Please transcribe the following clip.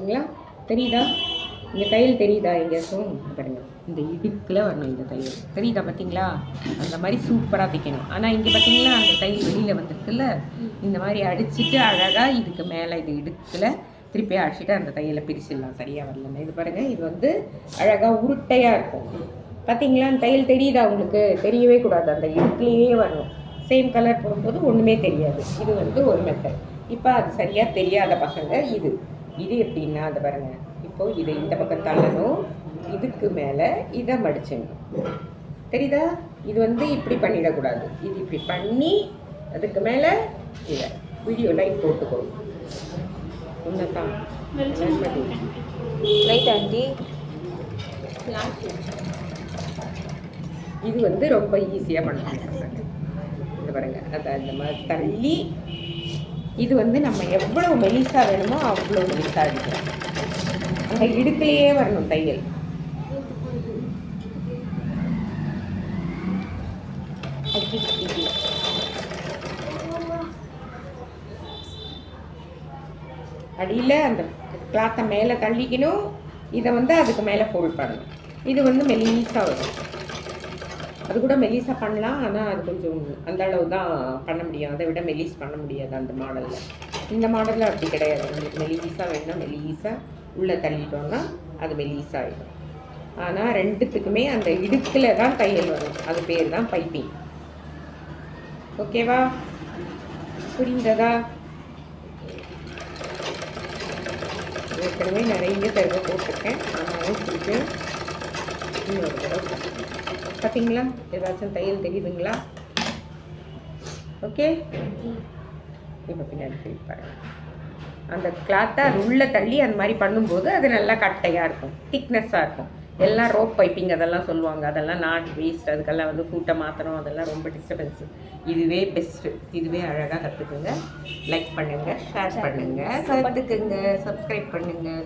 பார்த்தீங்களா? தெரியுதா? இந்த தையல் தெரியுதா எங்கேயாச்சும்? பாருங்கள், இந்த இடுக்கில் வரணும் இந்த தையல். தெரியுதா? பார்த்தீங்களா? அந்த மாதிரி சூப்பராக தைக்கணும். ஆனால் இங்கே பார்த்தீங்களா அந்த தையல் வெளியில் வந்துருக்குல்ல, இந்த மாதிரி அடிச்சுட்டு அழகாக இதுக்கு மேலே இது இடுக்கில் திருப்பி அடிச்சுட்டு அந்த தையலை பிரிச்சிடலாம். சரியாக வரலன்னு இது பாருங்கள், இது வந்து அழகாக உருட்டையாக இருக்கும். பார்த்தீங்களா? அந்த தையல் தெரியுதா உங்களுக்கு? தெரியவே கூடாது, அந்த இடுக்குலேயே வரணும். சேம் கலர் போடும்போது ஒன்றுமே தெரியாது. இது வந்து ஒரு மெத்தட். இப்போ அது சரியாக தெரியாத பசங்க இது எப்படின்னா அதை பாருங்கள், இப்போது இதை இந்த பக்கம் தள்ளணும், இதுக்கு மேலே இதை மடிச்சிடணும். தெரியுதா? இது வந்து இப்படி பண்ணிடக்கூடாது, இது இப்படி பண்ணி அதுக்கு மேலே இதை வீடியோ லைட் போட்டுக்கணும். ஒன்றுதான் லைட் ஆண்டி. இது வந்து ரொம்ப ஈஸியாக பண்ணலாம். இது பாருங்க, அதை அந்த மாதிரி தள்ளி இது வந்து நம்ம எவ்வளோ மெலிசாக வேணுமோ அவ்வளோ மெலிசாக அடிக்கலாம். அந்த இடுக்கிலேயே வரணும் தையல். அடியில் அந்த கிளாத்தை மேலே தள்ளிக்கணும், இதை வந்து அதுக்கு மேலே ஃபோல்ட் பண்ணணும். இது வந்து மெலிசாக வரும். அது கூட மெலிசாக பண்ணலாம், ஆனால் அது கொஞ்சம் அந்த அளவு தான் பண்ண முடியும். அதை விட மெலிஸ் பண்ண முடியாது அந்த மாடலில். இந்த மாடலில் அப்படி கிடையாது. உங்களுக்கு மெலிசாக வேணும்னா மெலிசாக உள்ளே தள்ளிட்டோம்னா அது மெலிசாகிடும். ஆனால் ரெண்டுத்துக்குமே அந்த இடுக்கில் தான் தையல் வரும். அது பேர் தான் பைப்பிங். ஓகேவா? புரிந்ததா? ஏற்கனவே நிறைய தடவை போட்டிருக்கேன், ஆனாலும் திருப்பி இன்னொரு தடவை. பார்த்தீங்களா? ஏதாச்சும் தையல் தெரியுதுங்களா? ஓகே, இப்போ பின்னாடி திருப்பி பாருங்கள். அந்த கிளாத்தை அது உள்ளே தள்ளி அந்த மாதிரி பண்ணும்போது அது நல்லா கட்டையாக இருக்கும், திக்னஸ்ஸாக இருக்கும். எல்லாம் ரோப் பைப்பிங் அதெல்லாம் சொல்லுவாங்க, அதெல்லாம் நாட் வேஸ்ட். அதுக்கெல்லாம் வந்து கூட்ட மாற்றணும், அதெல்லாம் ரொம்ப டிஸ்டர்பன்ஸு. இதுவே பெஸ்ட்டு. இதுவே அழகாக கற்றுக்குங்க. லைக் பண்ணுங்கள், ஷேர் பண்ணுங்கள், கற்றுக்குங்க, சப்ஸ்கிரைப் பண்ணுங்கள்.